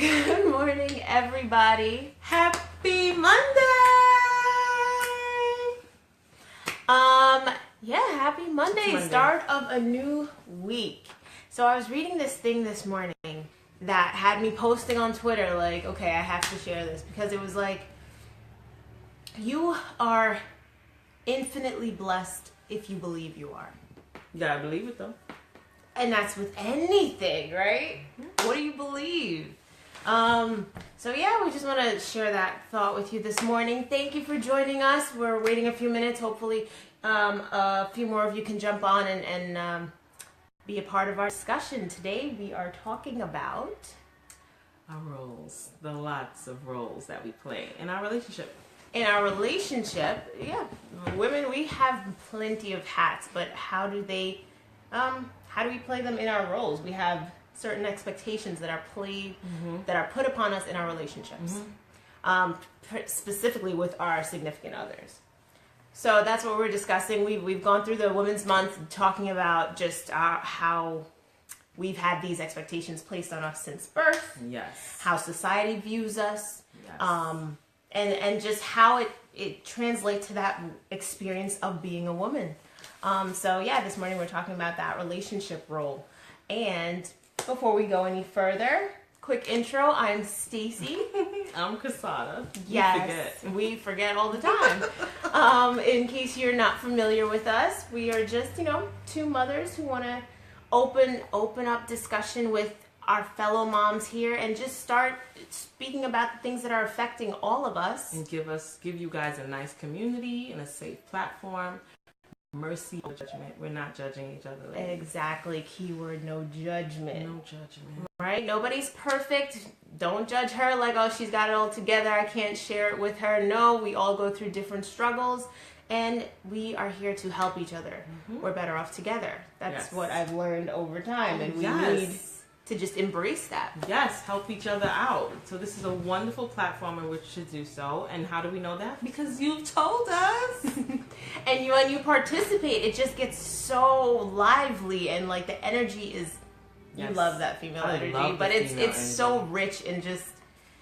Good morning, everybody. Happy Monday! Happy Monday. Start of a new week. So I was reading this thing this morning that had me posting on Twitter, like, okay, I have to share this because it was like, you are infinitely blessed if you believe you are. You gotta believe it though. And that's with anything, right? What do you believe? We just want to share that thought with you this morning. Thank you for joining us. We're waiting a few minutes. Hopefully, a few more of you can jump on and be a part of our discussion. Today, we are talking about our roles, the lots of roles that we play in our relationship. In our relationship, women, we have plenty of hats, but how do we play them in our roles? We have certain expectations that are that are put upon us in our relationships, specifically with our significant others. So that's what we're discussing. We've gone through the Women's Month talking about just how we've had these expectations placed on us since birth. Yes. How society views us. Yes. And just how it translates to that experience of being a woman. This morning we're talking about that relationship role. And before we go any further, quick intro. I'm Stacy. I'm Casada. Yes, we forget all the time. In case you're not familiar with us, we are just, two mothers who want to open up discussion with our fellow moms here and just start speaking about the things that are affecting all of us. And give you guys a nice community and a safe platform. Mercy, no judgment. We're not judging each other. Ladies. Exactly. Keyword, no judgment. No judgment. Right? Nobody's perfect. Don't judge her like, oh, she's got it all together. I can't share it with her. No, we all go through different struggles. And we are here to help each other. Mm-hmm. We're better off together. That's what I've learned over time. And we need to just embrace that. Yes, help each other out. So this is a wonderful platform in which to do so. And how do we know that? Because you've told us. And when you participate, it just gets so lively and like the energy is, you love that female energy, but it's so rich and just,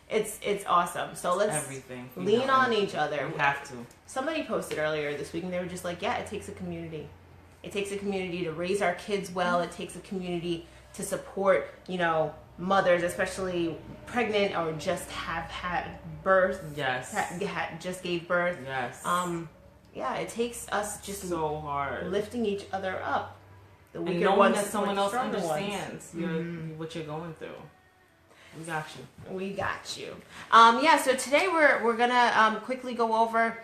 it's awesome. So let's lean on each other. We have to. Somebody posted earlier this week and they were just like, it takes a community. It takes a community to raise our kids well. It takes a community to support, mothers, especially pregnant or just have had birth. Yes. Just gave birth. Yes. It takes us just so hard lifting each other up. The and knowing that someone else understands what you're going through. We got you. So today we're gonna quickly go over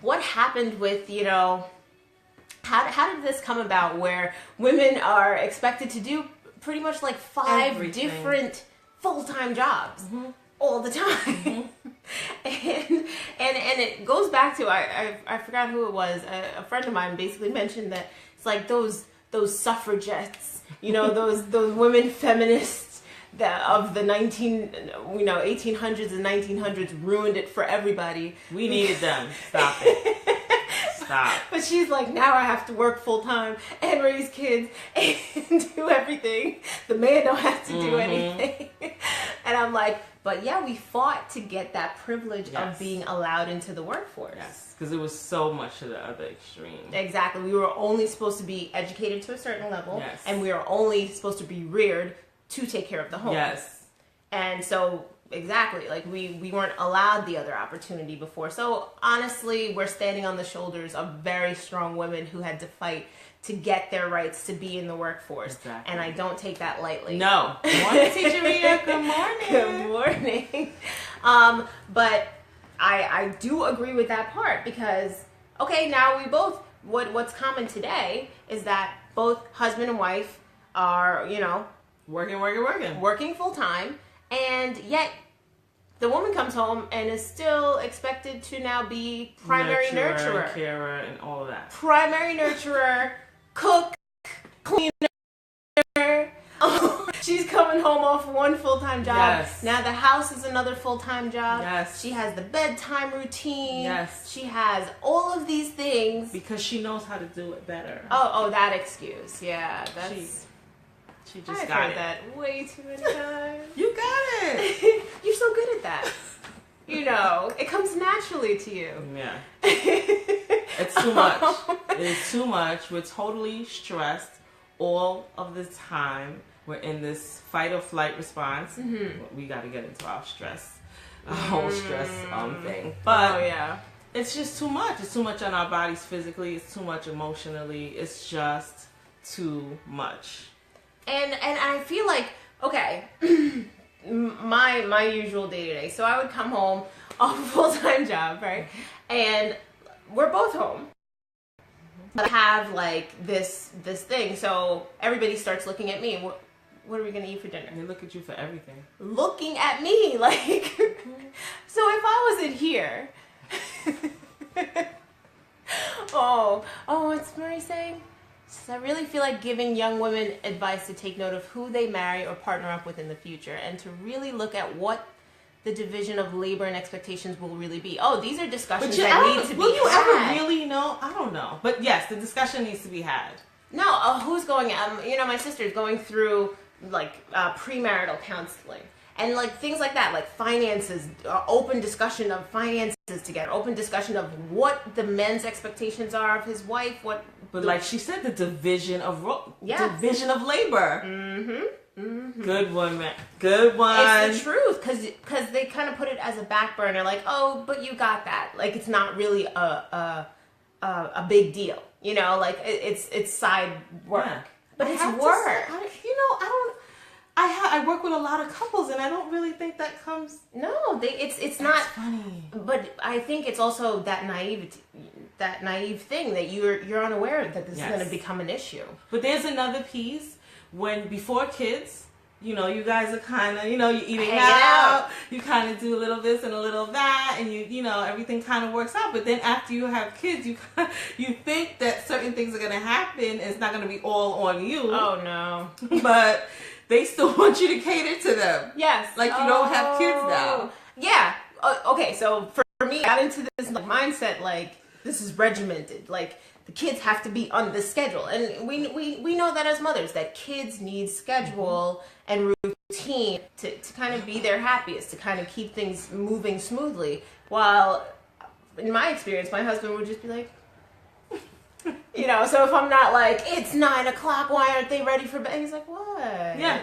what happened with how did this come about where women are expected to do pretty much like 5 different full-time jobs all the time? and it goes back to I forgot who it was. A friend of mine basically mentioned that it's like those suffragettes, those women feminists of the 1800s and 1900s ruined it for everybody. We needed them. Stop it. Stop. But she's like, now I have to work full time and raise kids and do everything. The man don't have to do anything. And I'm like, but we fought to get that privilege of being allowed into the workforce. Yes, because it was so much to the other extreme. Exactly. We were only supposed to be educated to a certain level, and we were only supposed to be reared to take care of the home. Yes. And so, exactly, like we weren't allowed the other opportunity before. So honestly, we're standing on the shoulders of very strong women who had to fight to get their rights to be in the workforce. Exactly. And I don't take that lightly. No. Good morning, Teacher Rita. Good morning. Good morning. But I do agree with that part because, now we both, what's common today is that both husband and wife are, working full time. And yet, the woman comes home and is still expected to now be primary nurturer, carer, and all of that. Primary nurturer, cook, cleaner. She's coming home off one full-time job. Yes. Now the house is another full-time job. Yes. She has the bedtime routine. Yes. She has all of these things. Because she knows how to do it better. Oh, that excuse. Yeah, that's... She just I've got heard it. that way too many times. You got you know. It comes naturally to you. Yeah. It's too much. It's too much. We're totally stressed all of the time. We're in this fight or flight response. Mm-hmm. We got to get into our whole stress thing. But yeah. It's just too much. It's too much on our bodies physically. It's too much emotionally. It's just too much. And I feel like, okay, my usual day-to-day. So I would come home off a full-time job, right? And we're both home. I have like this thing. So everybody starts looking at me. What are we going to eat for dinner? They look at you for everything. Looking at me, like. So if I wasn't here. What's Marie saying? She says, I really feel like giving young women advice to take note of who they marry or partner up with in the future, and to really look at what the division of labor and expectations will really be. Oh, these are discussions that need to be had. Will you ever really know? I don't know. But yes, the discussion needs to be had. No, who's going, my sister's going through like premarital counseling. And like things like that, like finances, open discussion of finances together, open discussion of what the men's expectations are of his wife, like she said, the division of division of labor. Mm-hmm. Mm-hmm. Good one, man. Good one. It's the truth, because they kind of put it as a back burner, like, oh, but you got that. Like it's not really a big deal, you know. Like it's side work, but it's work. I work with a lot of couples, and I don't really think that comes. No, it's not funny. But I think it's also that naive thing that you're unaware that this is going to become an issue. But there's another piece when before kids, you guys are kind of, you're eating out. You kind of do a little this and a little that, and everything kind of works out. But then after you have kids, you think that certain things are going to happen, and it's not going to be all on you. Oh no! But they still want you to cater to them. Yes. Like you don't have kids now. Yeah. Okay, so for me, I got into this mindset, like, this is regimented. Like, the kids have to be on the schedule. And we know that as mothers, that kids need schedule and routine to kind of be their happiest, to kind of keep things moving smoothly. While, in my experience, my husband would just be like, so if I'm not like, it's 9:00, why aren't they ready for bed? He's like, what? Yeah.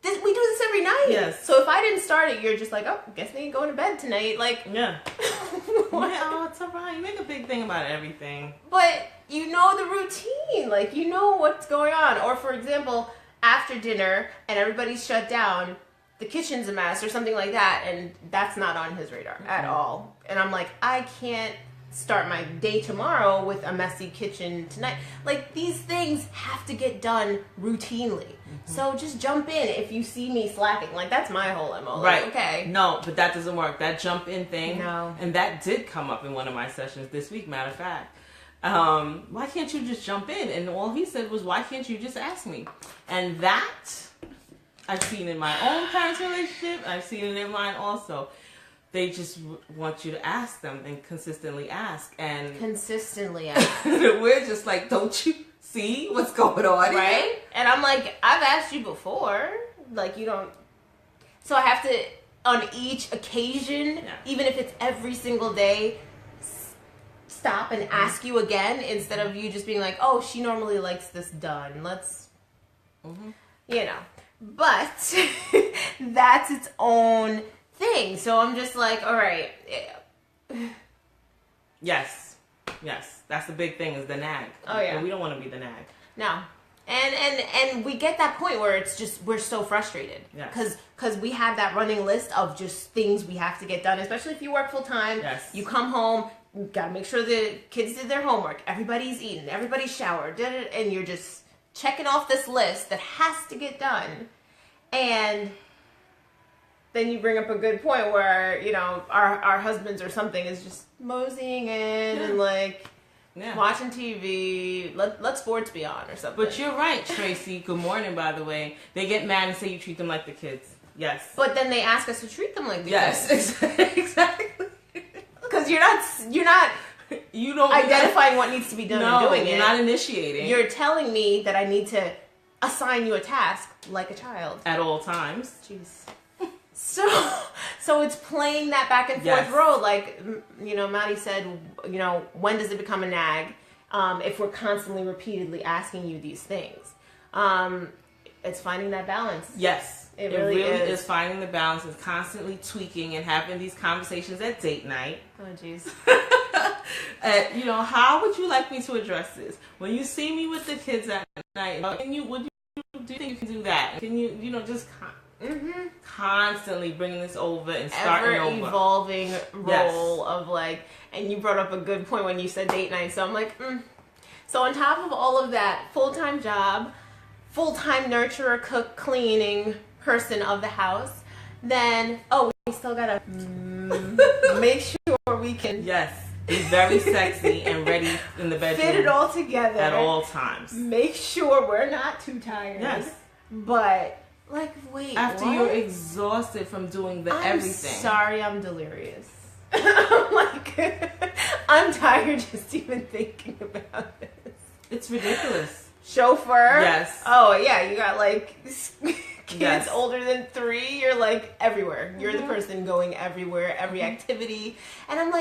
We do this every night. Yes. So if I didn't start it, you're just like, oh, guess they ain't going to bed tonight. Like, yeah. It's all right. You make a big thing about everything. But you know the routine. Like, you know what's going on. Or, for example, after dinner and everybody's shut down, the kitchen's a mess or something like that, and that's not on his radar at all. And I'm like, I can't start my day tomorrow with a messy kitchen tonight. Like, these things have to get done routinely. So just jump in if you see me slacking. Like, that's my whole MO. Right. Like, okay. No, but that doesn't work. That jump in thing. No. And that did come up in one of my sessions this week, matter of fact. Why can't you just jump in? And all he said was, why can't you just ask me? And that I've seen in my own parents' relationship. I've seen it in mine also. They just want you to ask them and consistently ask. And consistently ask. We're just like, don't you see what's going on? Right? Here? And I'm like, I've asked you before. Like, you don't. So I have to, on each occasion, even if it's every single day, stop and ask you again instead of you just being like, oh, she normally likes this done. Let's, But that's its own thing. So I'm just like, all right. Yes. That's the big thing, is the nag. Oh yeah. And we don't want to be the nag. No. And we get that point where it's just, we're so frustrated. Yeah. Because we have that running list of just things we have to get done, especially if you work full time. Yes. You come home, you gotta make sure the kids did their homework, everybody's eaten, everybody's showered, and you're just checking off this list that has to get done. And then you bring up a good point where, our husbands or something is just moseying in and like watching TV, let sports be on or something. But you're right, Tracy. Good morning, by the way. They get mad and say you treat them like the kids. Yes. But then they ask us to treat them like the kids. Yes, exactly. Because you don't identifying what needs to be done and doing it. You're not initiating. You're telling me that I need to assign you a task like a child at all times. Jeez. So So it's playing that back and forth role. Like, Maddie said, when does it become a nag? If we're constantly, repeatedly asking you these things. It's finding that balance. Yes. It really is finding the balance and constantly tweaking and having these conversations at date night. Oh, jeez. How would you like me to address this? When you see me with the kids at night, do you think you can do that? Can you, just constantly bringing this over and starting over? Ever-evolving role of and you brought up a good point when you said date night. So I'm like, So on top of all of that, full-time job, full-time nurturer, cook, cleaning person of the house, then we still gotta make sure we can be very sexy and ready in the bedroom, fit it all together at all times, make sure we're not too tired, but wait, after you're exhausted from doing everything. Sorry, I'm delirious. I'm tired just even thinking about this. It's ridiculous. Chauffeur. Yes. Oh yeah, you got kids older than 3. You're everywhere. You're the person going everywhere, every activity. And I'm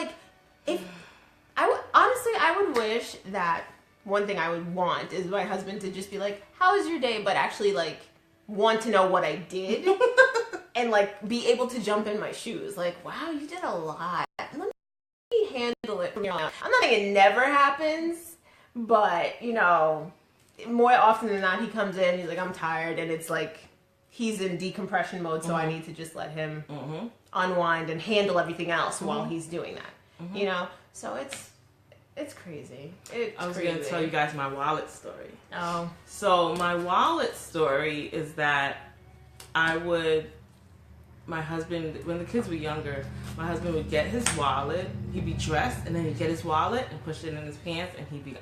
I would wish that one thing I would want is my husband to just be how was your day? But actually want to know what I did and be able to jump in my shoes. Wow, you did a lot. Let me handle it from here on out. I'm not saying it never happens, but more often than not, he comes in, he's I'm tired, and it's he's in decompression mode, so I need to just let him unwind and handle everything else while he's doing that. So it's crazy. I was going to tell you guys my wallet story. Oh. So my wallet story is that my husband, when the kids were younger, my husband would get his wallet, he'd be dressed, and then he'd get his wallet and push it in his pants, and he'd be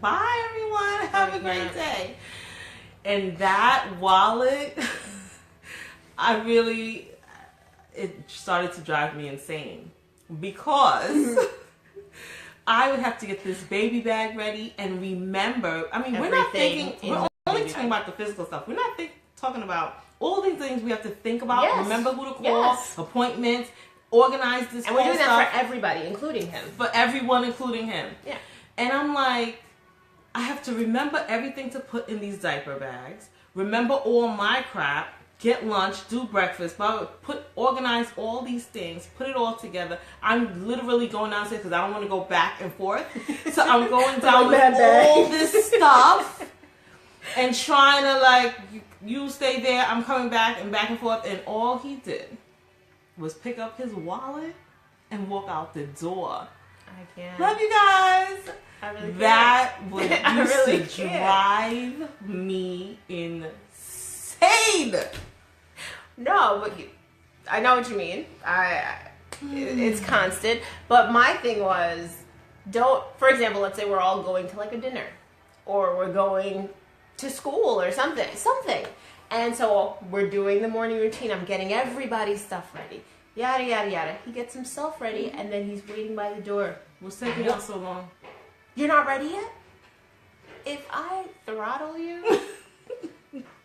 bye everyone, have a great day. And that wallet, it started to drive me insane because I would have to get this baby bag ready and remember. We're not thinking, we're only talking about the physical stuff. We're not talking about all these things we have to think about. Yes. Remember who to call, appointments, organize this. And we're doing that for everybody, including him. For everyone, including him. Yeah. And I'm I have to remember everything to put in these diaper bags. Remember all my crap. Get lunch, do breakfast, organize all these things, put it all together. I'm literally going downstairs because I don't want to go back and forth. So I'm going down with all this stuff and trying to you stay there, I'm coming back and forth. And all he did was pick up his wallet and walk out the door. I can't. Love you guys. I really can't. That used to drive me insane. No, but I know what you mean. It's constant. But my thing was, for example, let's say we're all going to a dinner, or we're going to school or something. And so we're doing the morning routine. I'm getting everybody's stuff ready. Yada, yada, yada. He gets himself ready, and then he's waiting by the door. What's taking out so long? You're not ready yet? If I throttle you...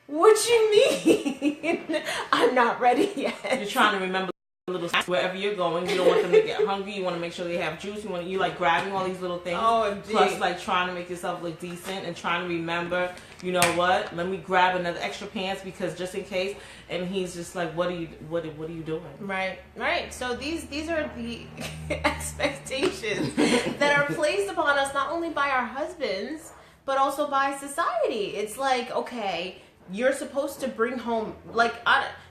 What you mean? I'm not ready yet. You're trying to remember little snacks wherever you're going. You don't want them to get hungry. You want to make sure they have juice. You grabbing all these little things. Oh, plus trying to make yourself look decent and trying to remember, you know what? Let me grab another extra pants because just in case. And he's just what are you doing? Right. So these are the expectations that are placed upon us not only by our husbands but also by society. It's okay. You're supposed to bring home, not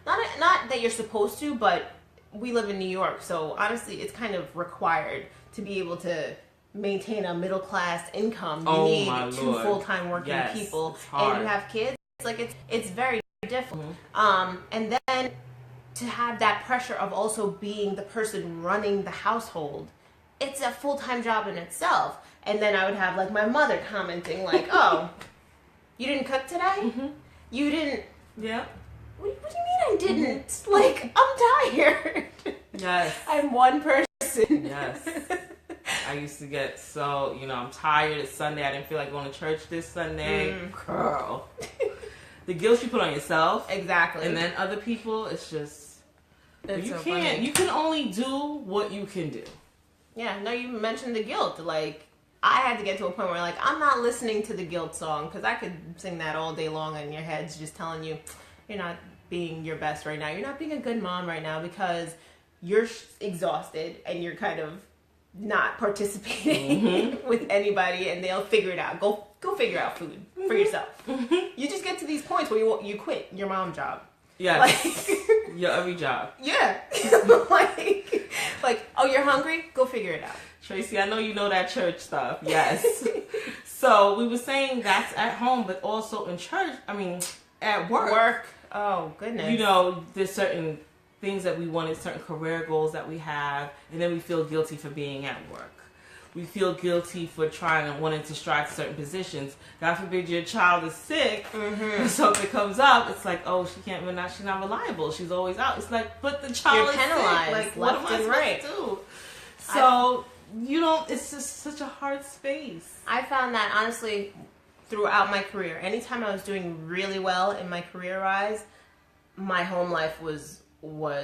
that you're supposed to, but we live in New York, so honestly, it's kind of required to be able to maintain a middle class income. You need 2 full-time working people, and you have kids. It's very difficult. And then to have that pressure of also being the person running the household, it's a full-time job in itself. And then I would have my mother commenting "Oh, you didn't cook today? Mm-hmm. You didn't." Yeah. What do you mean I didn't? I'm tired. Yes. I'm one person. Yes. I used to get I'm tired. It's Sunday. I didn't feel like going to church this Sunday. Girl. The guilt you put on yourself. Exactly. And then other people, it's just... You can't. Funny. You can only do what you can do. Yeah. No, you mentioned the guilt. Like, I had to get to a point where, like, I'm not listening to the guilt song because I could sing that all day long in your head's just telling you you're not being your best right now. You're not being a good mom right now because you're exhausted and you're kind of not participating with anybody, and they'll figure it out. Go figure out food for yourself. You just get to these points where you quit your mom job. Yeah, like, your every job. Yeah, like, oh, you're hungry? Go figure it out. Tracy, I know you know that church stuff. Yes. So we were saying that's at home, but also in church. I mean, at work. Oh goodness. You know, there's certain things that we wanted, certain career goals that we have, and then we feel guilty for being at work. We feel guilty for trying and wanting to strive to certain positions. God forbid your child is sick, or something comes up. It's like, oh, she's not reliable. She's always out. It's like, but the child is penalized, sick. Like, what am I supposed to do? So it's just such a hard space. I found that honestly throughout my career. Anytime I was doing really well in my career rise, my home life was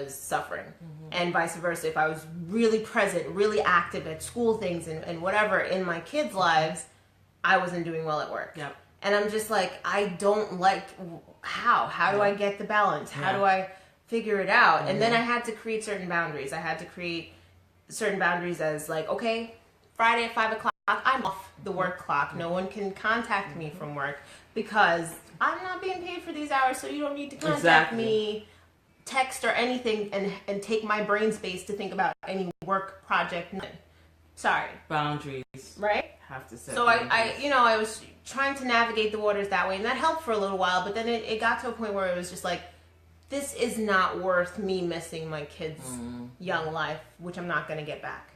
suffering, and vice versa. If I was really present, really active at school things and whatever in my kids' lives, I wasn't doing well at work. Yep. And I'm just like, I don't like, how do I get the balance? How do I figure it out? And then I had to create certain boundaries. I had to create certain boundaries as like, okay, Friday at 5 o'clock, I'm off the work clock. No one can contact me from work because I'm not being paid for these hours, so you don't need to contact me, text or anything, and take my brain space to think about any work project. Sorry. Boundaries. Right? Have to set so boundaries. I was trying to navigate the waters that way, and that helped for a little while, but then it got to a point where it was just like, this is not worth me missing my kids' young life, which I'm not going to get back.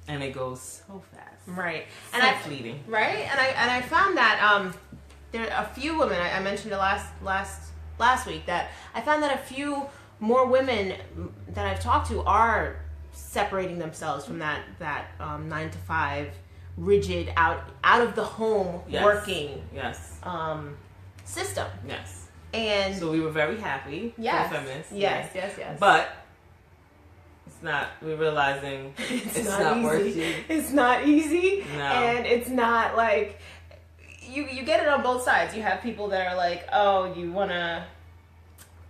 And it goes so fast. Right. So fleeting. Right? And I found that there are a few women, I mentioned it last week, that I found that a few more women that I've talked to are separating themselves from that 9 to 5 rigid out of the home working system. Yes. And so we were very happy for feminists. Yes. But it's not, we're realizing it's not working. It's not easy. No. And it's not like, you get it on both sides. You have people that are like, oh, you want to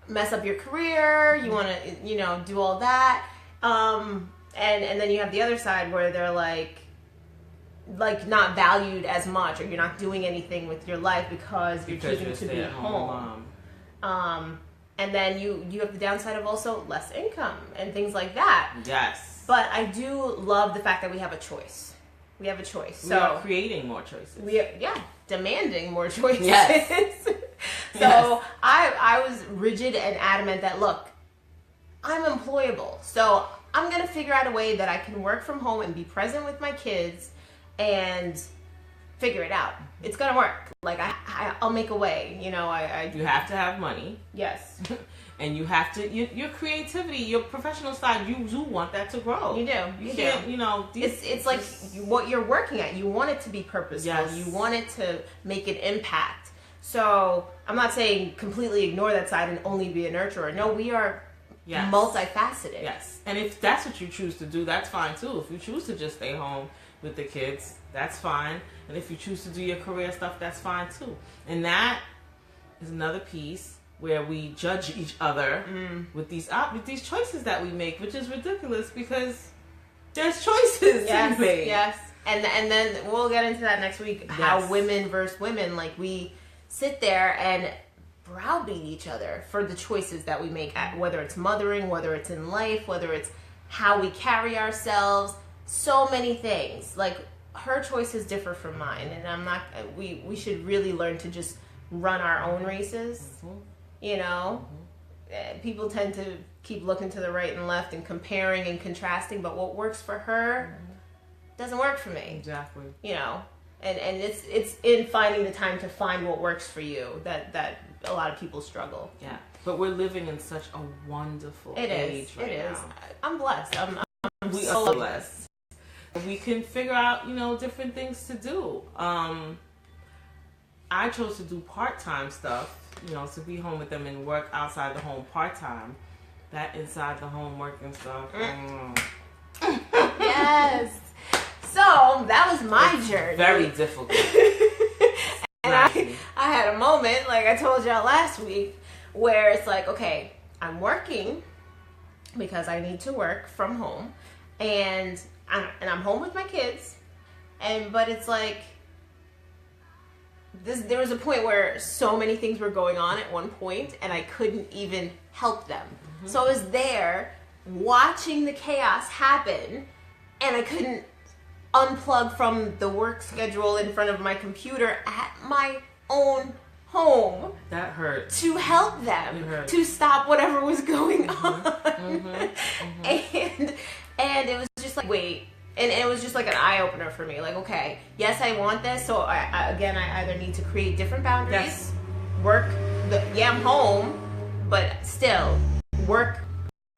mess up your career, you want to, do all that. And then you have the other side where they're like not valued as much, or you're not doing anything with your life because you're choosing to be home. And then you have the downside of also less income and things like that. Yes. But I do love the fact that we have a choice. We have a choice. So we are creating more choices. Demanding more choices. Yes. So I was rigid and adamant that, look, I'm employable. So I'm going to figure out a way that I can work from home and be present with my kids and figure it out. It's going to work. Like, I'll make a way. You have to have money. Yes. And you have to, your creativity, your professional side, you do want that to grow. You do. You can't, it's like what you're working at. You want it to be purposeful. Yes. You want it to make an impact. So I'm not saying completely ignore that side and only be a nurturer. No, we are multifaceted. Yes. And if that's what you choose to do, that's fine too. If you choose to just stay home with the kids, that's fine. And if you choose to do your career stuff, that's fine too. And that is another piece where we judge each other with these choices that we make, which is ridiculous because there's choices to be made. Yes. And then we'll get into that next week, how women versus women, like, we sit there and browbeat each other for the choices that we make, whether it's mothering, whether it's in life, whether it's how we carry ourselves, so many things. Like, her choices differ from mine, and we should really learn to just run our own races. People tend to keep looking to the right and left and comparing and contrasting, but what works for her doesn't work for me. Exactly. And it's in finding the time to find what works for you that a lot of people struggle. Yeah. But we're living in such a wonderful age right now. It is. I'm blessed. We are blessed. We can figure out, different things to do. I chose to do part-time stuff, to be home with them and work outside the home part-time. That inside the home working stuff. Yes. So that was my journey. Very difficult. And I had a moment, like I told y'all last week, where it's like, okay, I'm working because I need to work from home, and I'm home with my kids, but it's like there was a point where so many things were going on at one point, and I couldn't even help them. Mm-hmm. So I was there watching the chaos happen, and I couldn't unplug from the work schedule in front of my computer at my own home. That hurt. To help them to stop whatever was going on. And it was just like, wait. And it was just like an eye-opener for me. Like, okay, yes, I want this. So, I either need to create different boundaries. Yes. I'm home. But still, work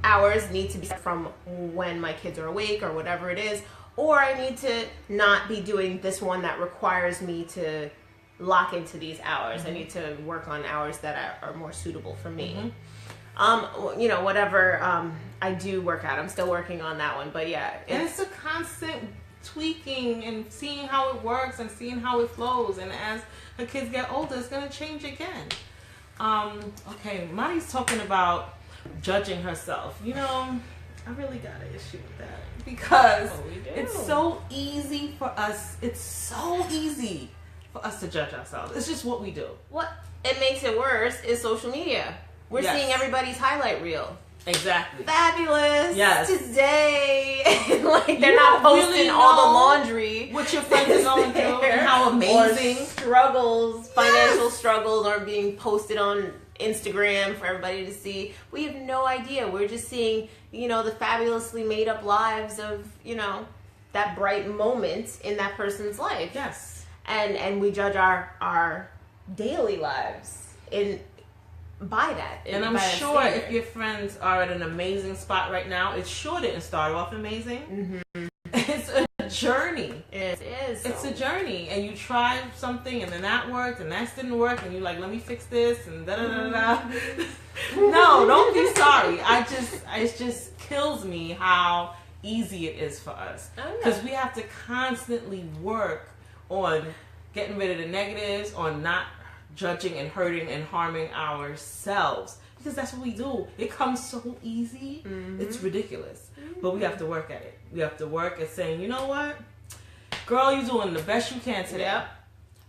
hours need to be set from when my kids are awake or whatever it is. Or I need to not be doing this one that requires me to lock into these hours. I need to work on hours that are more suitable for me. Whatever I do work out, I'm still working on that one. But yeah, it's a constant tweaking and seeing how it works and seeing how it flows. And as the kids get older, it's going to change again. Okay, Mari's talking about judging herself. I really got an issue with that because it's so easy for us. It's so easy for us to judge ourselves. It's just what we do. What it makes it worse is social media. We're seeing everybody's highlight reel. Exactly. Fabulous. Yes. Today. Like they're not posting really all the laundry. What your friends are going through and how amazing. Financial struggles are being posted on Instagram for everybody to see. We have no idea. We're just seeing, the fabulously made up lives of, that bright moment in that person's life. Yes. And we judge our daily lives by that. And I'm sure if your friends are at an amazing spot right now, it sure didn't start off amazing. Mm-hmm. It's a journey. It is. It's a journey. And you try something and then that worked and that didn't work and you're like, let me fix this and da-da-da-da. No, don't be sorry. It just kills me how easy it is for us. Because we have to constantly work on getting rid of the negatives, on not judging and hurting and harming ourselves, because that's what we do. It comes so easy. It's ridiculous. But we have to work at it. We have to work at saying, you know what, girl, you're doing the best you can today. Yep.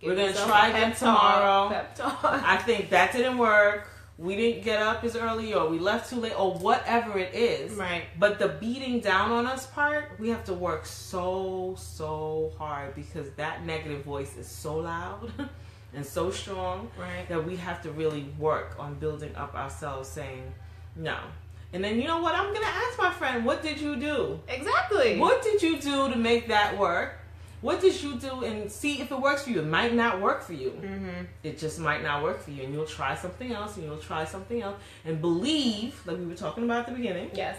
We're going to try again tomorrow. Pep talk. I think that didn't work. We didn't get up as early, or we left too late, or whatever it is. Right. But the beating down on us part, we have to work so hard, because that negative voice is so loud and so strong, right, that we have to really work on building up ourselves, saying no. And then, you know what, I'm going to ask my friend, what did you do? Exactly. What did you do to make that work? What did you do? And see if it works for you. It might not work for you. Mm-hmm. It just might not work for you. And you'll try something else, and you'll try something else. And believe, like we were talking about at the beginning. Yes.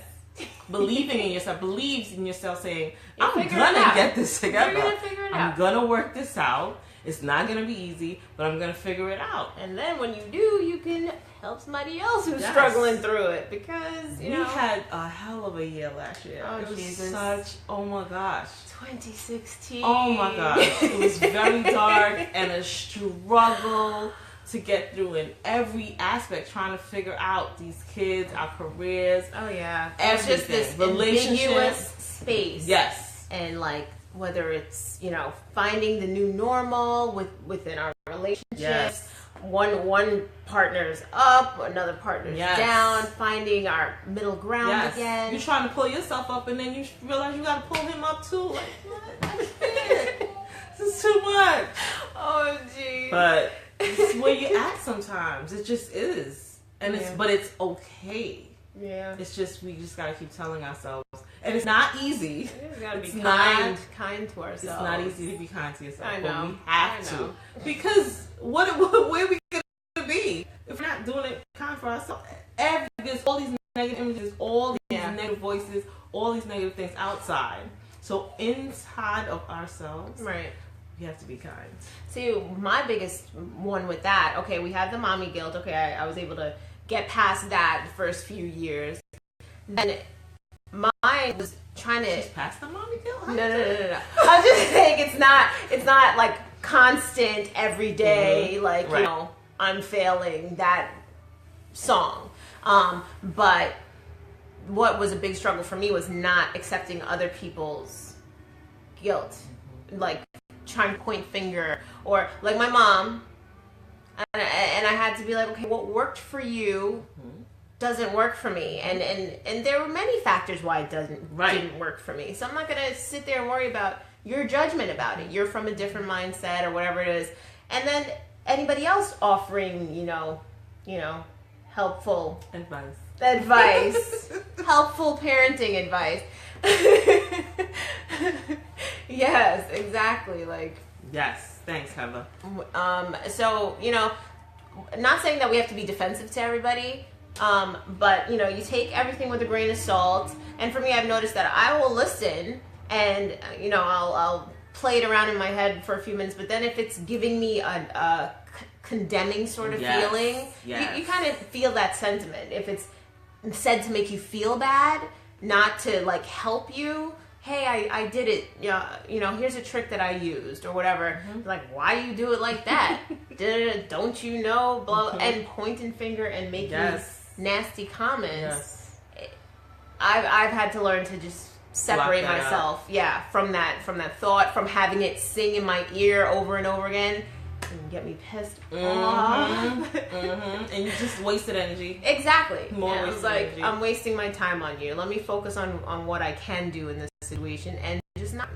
Believing in yourself. Believes in yourself, saying, I'm going to get this together. You're going to figure it out. I'm going to work this out. It's not going to be easy, but I'm going to figure it out. And then when you do, you can help somebody else who's struggling through it, because, we had a hell of a year last year. Oh, it was Jesus. oh my gosh. 2016. Oh my gosh. It was very dark and a struggle to get through in every aspect, trying to figure out these kids, our careers. Oh yeah. Everything. It's just this ambiguous space. Yes. And like, whether it's, finding the new normal within our relationships. Yes. One partner's up, another partner's down, finding our middle ground again. You're trying to pull yourself up, and then you realize you got to pull him up too. Like, what? I can't. This is too much. Oh, gee. But it's where you act sometimes. It just is. And but it's okay. Yeah. It's just, we just got to keep telling ourselves. And it's not easy. We got to be kind to ourselves. It's not easy to be kind to yourself. I know. But we have to. Because where are we going to be if we're not doing it kind for ourselves? There's all these negative images, all these negative voices, all these negative things outside. So inside of ourselves, right, we have to be kind. See, my biggest one with that, okay, we had the mommy guilt. Okay, I was able to get past that the first few years. then mine was trying to. She's past the mommy kill? No. I'm just saying it's not like constant every day, like, right. you know, unfailing that song. But what was a big struggle for me was not accepting other people's guilt, like trying to point finger, or like my mom, and I had to be like, okay, what worked for you doesn't work for me, and there were many factors why it didn't work for me. So I'm not gonna sit there and worry about your judgment about it. You're from a different mindset or whatever it is, and then anybody else offering, you know, helpful advice, helpful parenting advice. Yes, exactly. Like, yes, thanks, Heather. So, you know, not saying that we have to be defensive to everybody, but, you know, you take everything with a grain of salt. And for me, I've noticed that I will listen and, you know, I'll play it around in my head for a few minutes, but then if it's giving me a condemning sort of feeling, you kind of feel that sentiment. If it's said to make you feel bad, not to like help you, hey, I did it, you know, here's a trick that I used or whatever. Like, why you do it like that? Don't you know? Blah, and pointing finger and making nasty comments. I've had to learn to just separate myself, from that thought, from having it sing in my ear over and over again. And get me pissed off. And you just wasted energy. Exactly. More it's like, energy. I'm wasting my time on you. Let me focus on what I can do in this situation, and just not.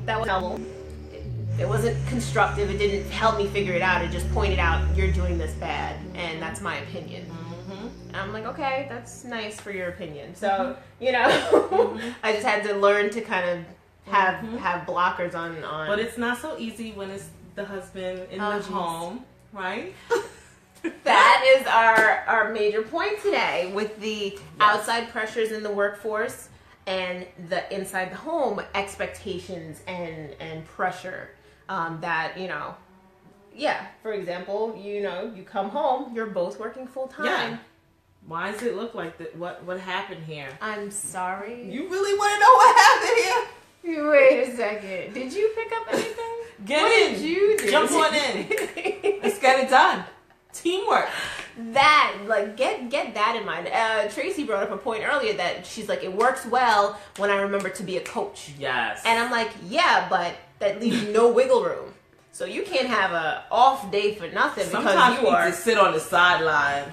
That was helpful. It wasn't constructive. It didn't help me figure it out. It just pointed out, you're doing this bad, and that's my opinion. And I'm like, okay, that's nice for your opinion. So, you know, I just had to learn to kind of have blockers on. But it's not so easy when it's the husband in the home, right? That is our major point today, with the outside pressures in the workforce and the inside the home expectations and pressure that, you know, for example, you know, you come home, you're both working full time. Yeah. Why does it look like that? What happened here? I'm sorry. You really want to know what happened here? Wait a second. Did you pick up anything? What did you do? Jump on in. Let's get it done. Teamwork. That, like, get that in mind. Tracy brought up a point earlier that she's like, it works well when I remember to be a coach. Yes. And I'm like, yeah, but that leaves no wiggle room. So you can't have a off day for nothing. Sometimes because you are to sit on the sideline.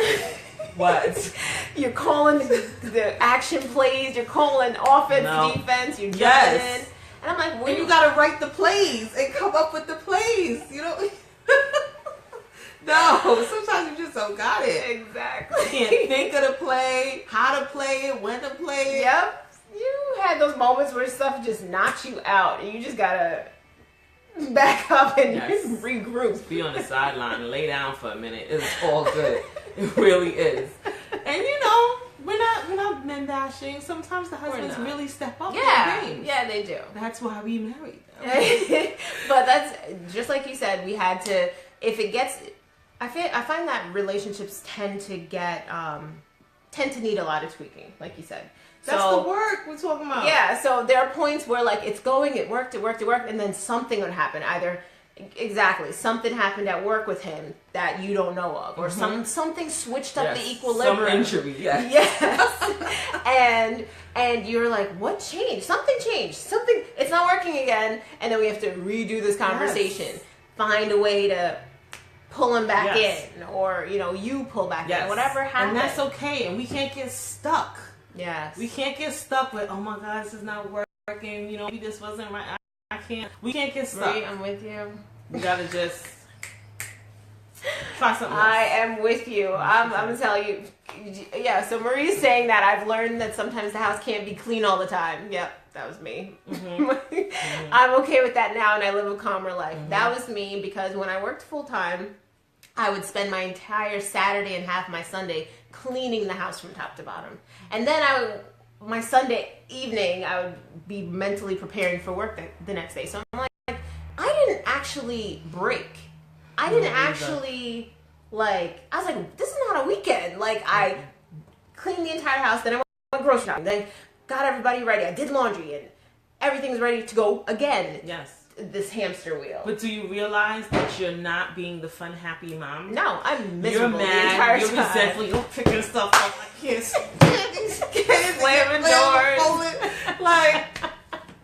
What? You're calling the action plays. You're calling offense, defense. You're jumping in. And I'm like, and you gotta write the plays and come up with the plays. You know. No, sometimes you just don't got it. Exactly. You can't think of the play, how to play it, when to play it. Yep. You had those moments where stuff just knocks you out, and you just gotta back up and regroup. Be on the sideline and lay down for a minute. It's all good. It really is. And you know, we're not men bashing. Sometimes the husbands really step up their game. Yeah, they do. That's why we married them. But that's just like you said. We had to. If it gets, I find that relationships tend to need a lot of tweaking, like you said. That's the work we're talking about. Yeah, so there are points where like it worked, and then something would happen. Either something happened at work with him that you don't know of, or something switched up the equilibrium. Some injury, yes. And you're like, what changed? Something changed. It's not working again, and then we have to redo this conversation. Find a way to pull him back in, or you pull back in, whatever happens. And that's okay, and we can't get stuck. Yes. We can't get stuck with, oh my God, this is not working, maybe this wasn't right. We can't get stuck. Right, I'm with you. We gotta just try something else. I am with you. I'm gonna tell you. Yeah, so Marie's saying that I've learned that sometimes the house can't be clean all the time. Yep, that was me. I'm okay with that now, and I live a calmer life. That was me, because when I worked full time, I would spend my entire Saturday and half my Sunday cleaning the house from top to bottom. And then my Sunday evening, I would be mentally preparing for work the next day. So I'm like, I didn't actually break. I didn't actually, I was like, this is not a weekend. Like, I cleaned the entire house. Then I went grocery shopping. Then got everybody ready. I did laundry and everything's ready to go again. Yes. This hamster wheel. But do you realize that you're not being the fun, happy mom? No, I'm miserable. You're mad. The entire You're time. resentful. You're picking stuff up. I can't stand these kids slamming doors. Like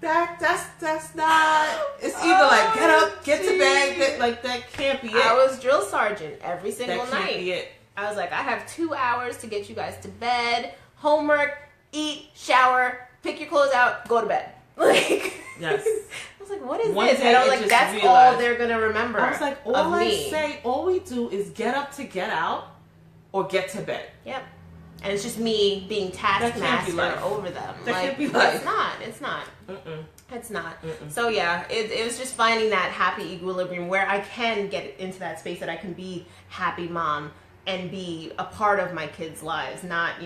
that's not. It's either like get up, get to bed. That can't be it. I was drill sergeant every single night. That can't be it. I was like, I have 2 hours to get you guys to bed, homework, eat, shower, pick your clothes out, go to bed. Like, yes. I was like, what is One this? day And I was it like, just that's realized. all they're gonna remember. I was like, all of I me. say, all we do is get up to get out or get to bed. Yep. And it's just me being taskmaster over them. That like, can't be life. It's not. Mm-mm. It's not. Mm-mm. So yeah, it was just finding that happy equilibrium where I can get into that space that I can be happy mom and be a part of my kids' lives, not,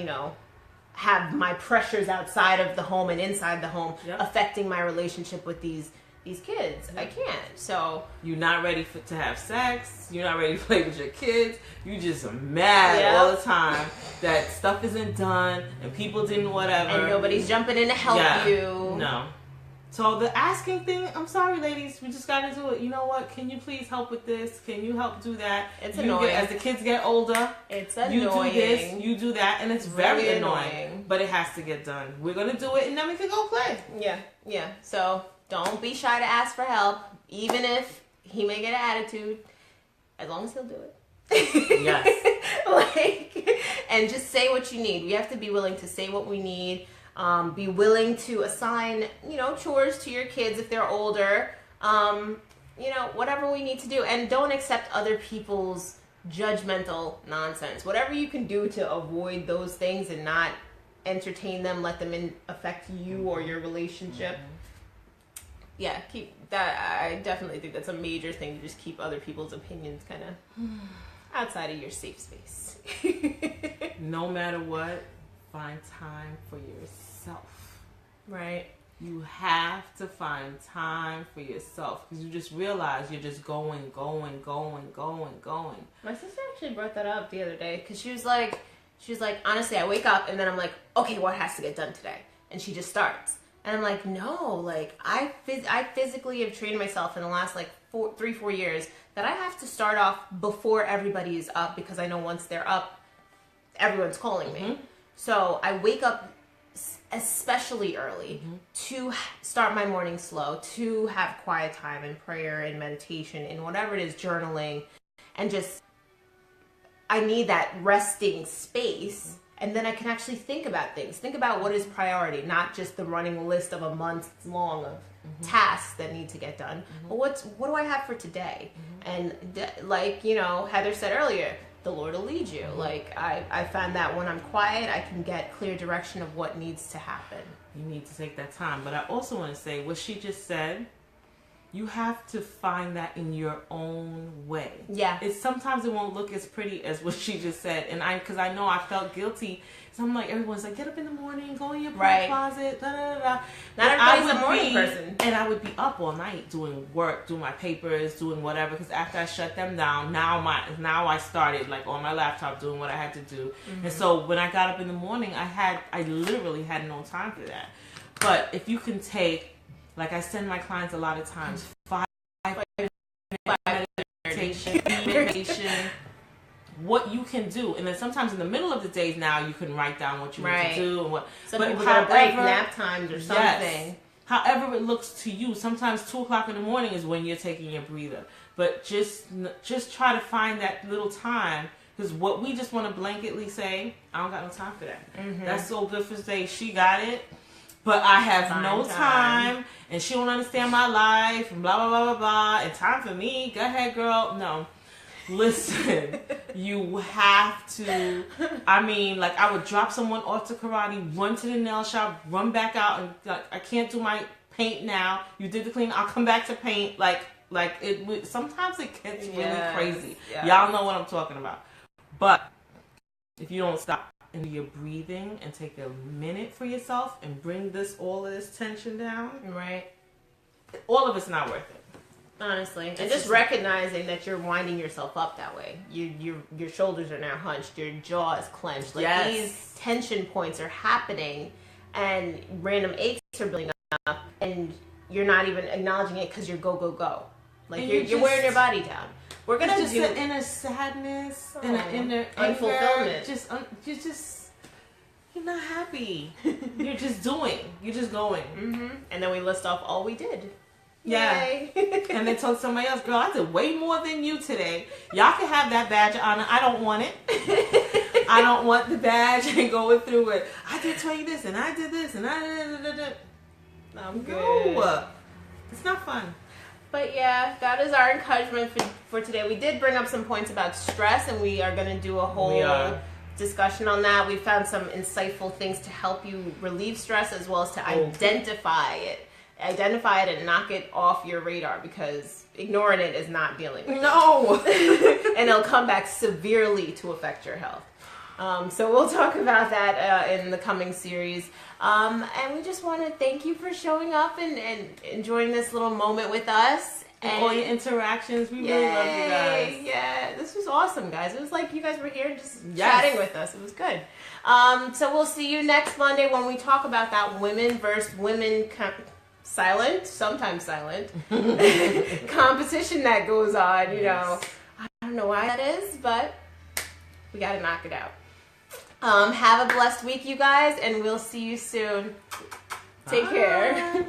have my pressures outside of the home and inside the home affecting my relationship with these kids. I can't. So you're not ready to have sex. You're not ready to play with your kids. You just mad all the time that stuff isn't done and people didn't whatever. And nobody's jumping in to help you. No. So the asking thing, I'm sorry, ladies, we just got to do it. You know what? Can you please help with this? Can you help do that? It's annoying. As the kids get older, it's annoying. You do this, you do that, and it's really very annoying. But it has to get done. We're going to do it, and then we can go play. Yeah. So don't be shy to ask for help, even if he may get an attitude, as long as he'll do it. Yes. And just say what you need. We have to be willing to say what we need. Be willing to assign, chores to your kids if they're older. Whatever we need to do. And don't accept other people's judgmental nonsense. Whatever you can do to avoid those things and not entertain them, let them affect you or your relationship. Yeah, keep that. I definitely think that's a major thing, to just keep other people's opinions kind of outside of your safe space. No matter what, find time for yourself. Right. You have to find time for yourself, because you just realize you're just going. My sister actually brought that up the other day, because she was like, honestly, I wake up and then I'm like, okay, what has to get done today? And she just starts. And I'm like, no, like I physically have trained myself in the last 3-4 years that I have to start off before everybody is up, because I know once they're up, everyone's calling me. Mm-hmm. So I wake up especially early to start my morning slow, to have quiet time and prayer and meditation and whatever it is, journaling, and just, I need that resting space. And then I can actually think about things. Think about what is priority, not just the running list of a month long of tasks that need to get done. But what do I have for today? And Heather said earlier, the Lord will lead you. Like I found that when I'm quiet, I can get clear direction of what needs to happen. You need to take that time. But I also want to say what she just said. You have to find that in your own way. Yeah. Sometimes it won't look as pretty as what she just said. And because I know I felt guilty. So I'm like, everyone's like, get up in the morning, go in your prayer closet, da da da. Not everybody's a morning person. And I would be up all night doing work, doing my papers, doing whatever. Because after I shut them down, now I started on my laptop doing what I had to do. And so when I got up in the morning, I literally had no time for that. But if you can take, like I send my clients a lot of times, 5 meditation, what you can do. And then sometimes in the middle of the days now, you can write down what you need to do. And some people got to break nap times or something. Yes, however it looks to you. Sometimes 2 o'clock in the morning is when you're taking your breather. But just try to find that little time. Because what we just want to blanketly say, I don't got no time for that. That's so good for today. She got it. But I have no time, and she won't understand my life, and blah, blah, blah, blah, blah, and time for me, go ahead, girl. No. Listen, you have to, I would drop someone off to karate, run to the nail shop, run back out, and I can't do my paint now. You did the clean, I'll come back to paint. Sometimes it gets really crazy. Yes. Y'all know what I'm talking about. But if you don't stop and do your breathing and take a minute for yourself and bring all of this tension down, right? All of it's not worth it. Honestly, and just recognizing that you're winding yourself up that way. Your shoulders are now hunched, your jaw is clenched. Like these tension points are happening, and random aches are building up, and you're not even acknowledging it because you're go. Like you're wearing your body down. We're gonna just do an inner sadness and an inner unfulfillment. You're not happy. You're just doing. You're just going. Mm-hmm. And then we list off all we did. Yeah. And then told somebody else, girl, I did way more than you today. Y'all can have that badge of honor. I don't want it. I don't want the badge and going through it. I did tell you this and I did this and I'm good. No. It's not fun. But yeah, that is our encouragement for today. We did bring up some points about stress, and we are going to do a whole discussion on that. We found some insightful things to help you relieve stress as well as to identify it and knock it off your radar, because ignoring it is not dealing with it. No. And it'll come back severely to affect your health. So we'll talk about that in the coming series. And we just want to thank you for showing up and enjoying this little moment with us. And all your interactions. We really love you guys. Yeah, this was awesome, guys. It was like you guys were here just chatting with us. It was good. So we'll see you next Monday when we talk about that women versus women sometimes silent competition that goes on. You know, I don't know why that is, but we got to knock it out. Have a blessed week, you guys, and we'll see you soon. Take care.